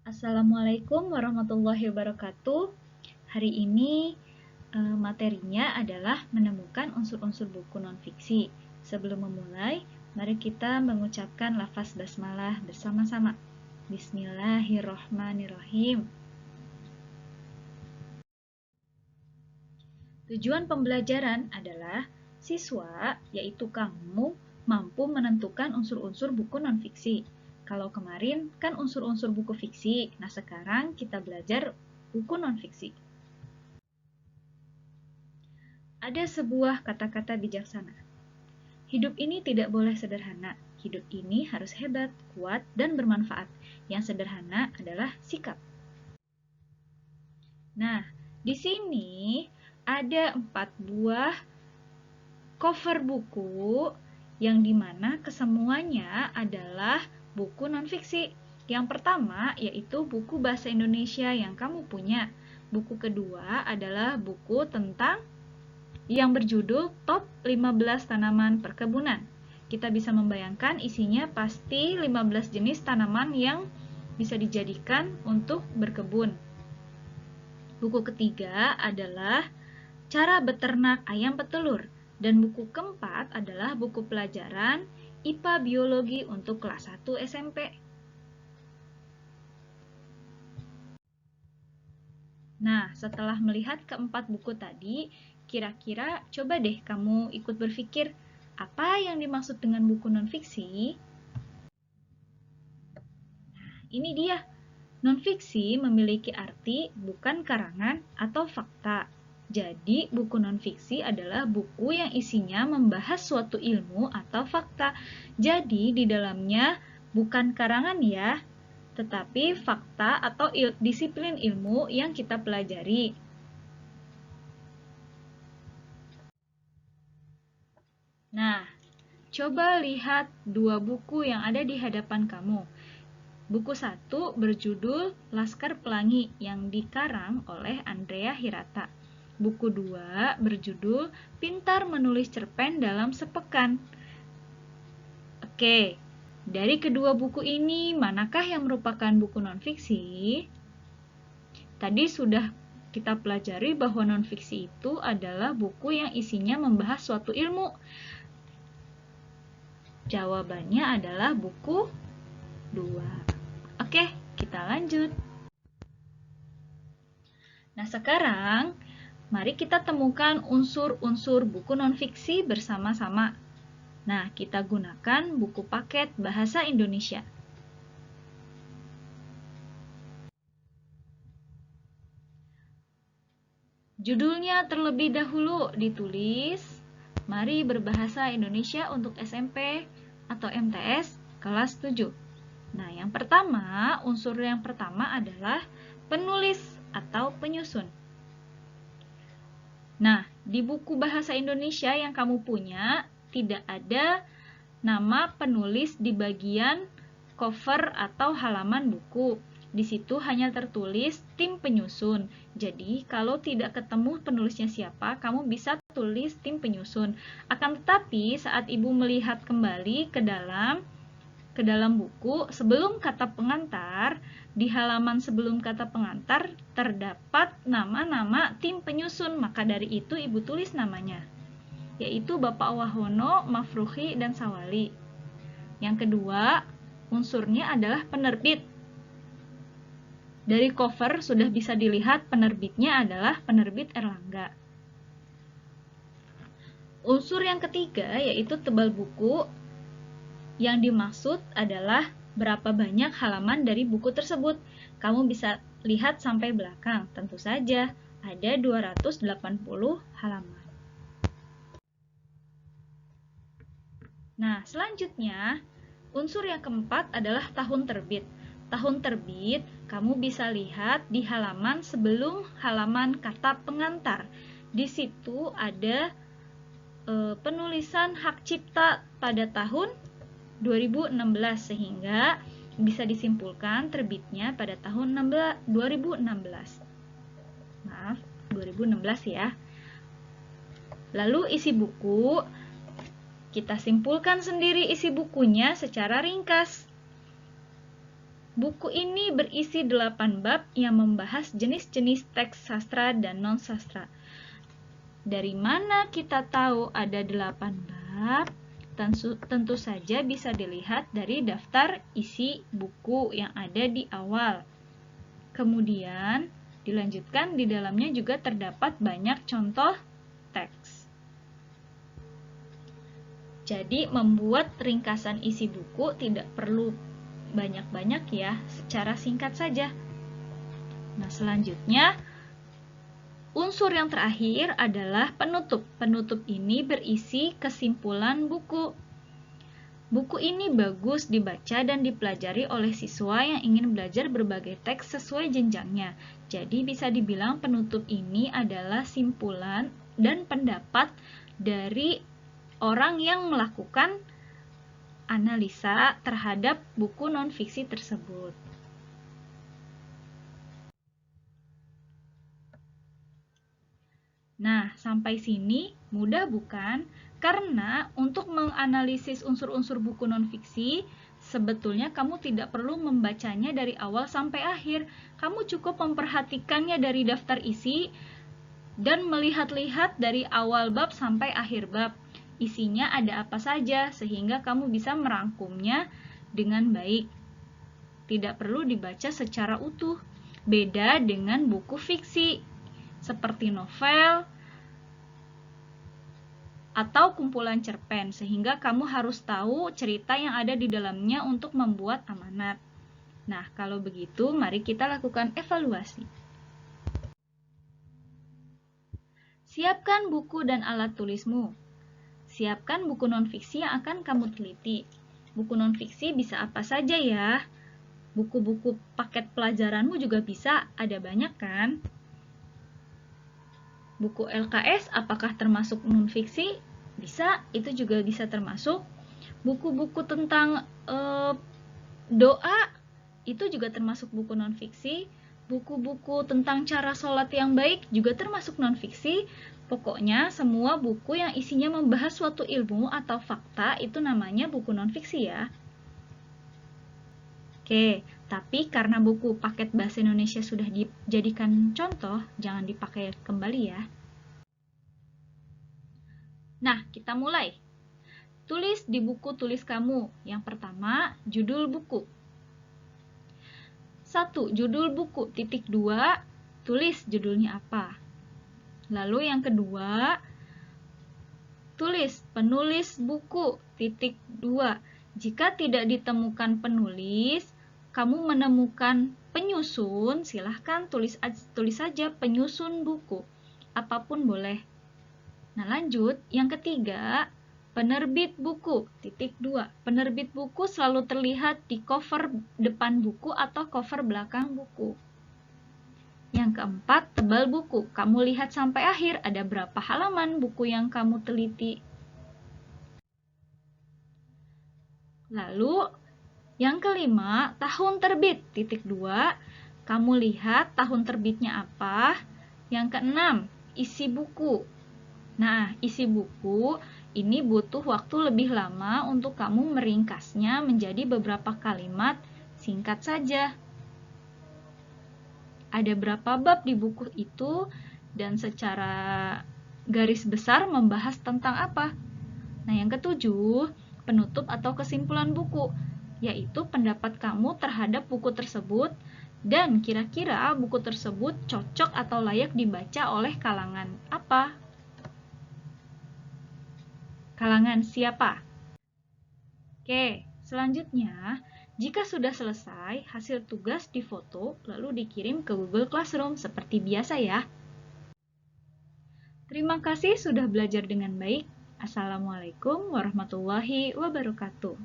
Assalamualaikum warahmatullahi wabarakatuh. Hari ini materinya adalah menemukan unsur-unsur buku non-fiksi. Sebelum memulai, mari kita mengucapkan lafaz basmalah bersama-sama. Bismillahirrohmanirrohim. Tujuan pembelajaran adalah siswa, yaitu kamu, mampu menentukan unsur-unsur buku non-fiksi. Kalau kemarin kan unsur-unsur buku fiksi, nah sekarang kita belajar buku non-fiksi. Ada sebuah kata-kata bijaksana. Hidup ini tidak boleh sederhana. Hidup ini harus hebat, kuat, dan bermanfaat. Yang sederhana adalah sikap. Nah, di sini ada 4 buah cover buku yang dimana kesemuanya adalah buku non-fiksi. Yang pertama yaitu buku bahasa Indonesia yang kamu punya. Buku kedua adalah buku tentang yang berjudul Top 15 Tanaman Perkebunan. Kita bisa membayangkan isinya pasti 15 jenis tanaman yang bisa dijadikan untuk berkebun. Buku ketiga adalah Cara Beternak Ayam Petelur. Dan buku keempat adalah buku pelajaran IPA Biologi untuk kelas 1 SMP. Nah, setelah melihat keempat buku tadi, kira-kira coba deh kamu ikut berpikir, apa yang dimaksud dengan buku non-fiksi? Nah, ini dia. Non-fiksi memiliki arti bukan karangan atau fakta. Jadi, buku non-fiksi adalah buku yang isinya membahas suatu ilmu atau fakta. Jadi, di dalamnya bukan karangan ya, tetapi fakta atau disiplin ilmu yang kita pelajari. Nah, coba lihat dua buku yang ada di hadapan kamu. Buku 1 berjudul Laskar Pelangi yang dikarang oleh Andrea Hirata. Buku 2 berjudul Pintar Menulis Cerpen dalam Sepekan. Oke, dari kedua buku ini, manakah yang merupakan buku non-fiksi? Tadi sudah kita pelajari bahwa non-fiksi itu adalah buku yang isinya membahas suatu ilmu. Jawabannya adalah buku 2. Oke, kita lanjut. Nah, sekarang mari kita temukan unsur-unsur buku non-fiksi bersama-sama. Nah, kita gunakan buku paket Bahasa Indonesia. Judulnya terlebih dahulu ditulis, Mari Berbahasa Indonesia untuk SMP atau MTS kelas 7. Nah, unsur yang pertama adalah penulis atau penyusun. Nah, di buku bahasa Indonesia yang kamu punya, tidak ada nama penulis di bagian cover atau halaman buku. Di situ hanya tertulis tim penyusun. Jadi, kalau tidak ketemu penulisnya siapa, kamu bisa tulis tim penyusun. Akan tetapi, saat ibu melihat kembali ke dalam buku, sebelum kata pengantar, di halaman sebelum kata pengantar terdapat nama-nama tim penyusun, maka dari itu ibu tulis namanya, yaitu Bapak Wahono, Mafruhi, dan Sawali. Yang kedua, unsurnya adalah penerbit. Dari cover sudah bisa dilihat penerbitnya adalah penerbit Erlangga. Unsur yang ketiga yaitu tebal buku. Yang dimaksud adalah berapa banyak halaman dari buku tersebut. Kamu bisa lihat sampai belakang. Tentu saja ada 280 halaman. Nah, selanjutnya unsur yang keempat adalah tahun terbit. Tahun terbit kamu bisa lihat di halaman sebelum halaman kata pengantar. Di situ ada penulisan hak cipta pada tahun 2016 sehingga bisa disimpulkan terbitnya pada tahun 2016. Maaf, 2016 ya. Lalu isi buku, kita simpulkan sendiri isi bukunya secara ringkas. Buku ini berisi 8 bab yang membahas jenis-jenis teks sastra dan non-sastra. Dari mana kita tahu ada 8 bab? Tentu saja bisa dilihat dari daftar isi buku yang ada di awal. Kemudian dilanjutkan, di dalamnya juga terdapat banyak contoh teks. Jadi membuat ringkasan isi buku tidak perlu banyak-banyak ya, secara singkat saja. Nah, selanjutnya unsur yang terakhir adalah penutup. Penutup ini berisi kesimpulan buku. Buku ini bagus dibaca dan dipelajari oleh siswa yang ingin belajar berbagai teks sesuai jenjangnya. Jadi bisa dibilang penutup ini adalah simpulan dan pendapat dari orang yang melakukan analisa terhadap buku non-fiksi tersebut. Nah, sampai sini mudah bukan? Karena untuk menganalisis unsur-unsur buku non-fiksi, sebetulnya kamu tidak perlu membacanya dari awal sampai akhir. Kamu cukup memperhatikannya dari daftar isi dan melihat-lihat dari awal bab sampai akhir bab. Isinya ada apa saja, sehingga kamu bisa merangkumnya dengan baik. Tidak perlu dibaca secara utuh. Beda dengan buku fiksi, seperti novel atau kumpulan cerpen, sehingga kamu harus tahu cerita yang ada di dalamnya untuk membuat amanat. Nah, kalau begitu, mari kita lakukan evaluasi. Siapkan buku dan alat tulismu. Siapkan buku non-fiksi yang akan kamu teliti. Buku non-fiksi bisa apa saja ya? Buku-buku paket pelajaranmu juga bisa, ada banyak kan? Buku LKS apakah termasuk non-fiksi? Bisa, itu juga bisa termasuk. Buku-buku tentang doa, itu juga termasuk buku non-fiksi. Buku-buku tentang cara sholat yang baik juga termasuk non-fiksi. Pokoknya semua buku yang isinya membahas suatu ilmu atau fakta itu namanya buku non-fiksi ya. Oke, tapi karena buku paket bahasa Indonesia sudah dijadikan contoh, jangan dipakai kembali ya. Nah, kita mulai. Tulis di buku tulis kamu. Yang pertama, judul buku. 1. Judul buku, titik 2, tulis judulnya apa. Lalu yang kedua, tulis penulis buku, titik 2. Jika tidak ditemukan penulis, kamu menemukan penyusun, silahkan tulis saja penyusun buku. Apapun boleh. Nah, lanjut. Yang ketiga, penerbit buku, titik 2. Penerbit buku selalu terlihat di cover depan buku atau cover belakang buku. Yang keempat, tebal buku. Kamu lihat sampai akhir, ada berapa halaman buku yang kamu teliti. Lalu, yang kelima, tahun terbit, titik 2. Kamu lihat tahun terbitnya apa. Yang keenam, isi buku. Nah, isi buku ini butuh waktu lebih lama untuk kamu meringkasnya menjadi beberapa kalimat singkat saja. Ada berapa bab di buku itu dan secara garis besar membahas tentang apa. Nah, yang ketujuh, penutup atau kesimpulan buku, yaitu pendapat kamu terhadap buku tersebut dan kira-kira buku tersebut cocok atau layak dibaca oleh kalangan apa? Kalangan siapa? Oke, selanjutnya, jika sudah selesai, hasil tugas difoto lalu dikirim ke Google Classroom seperti biasa ya. Terima kasih sudah belajar dengan baik. Assalamualaikum warahmatullahi wabarakatuh.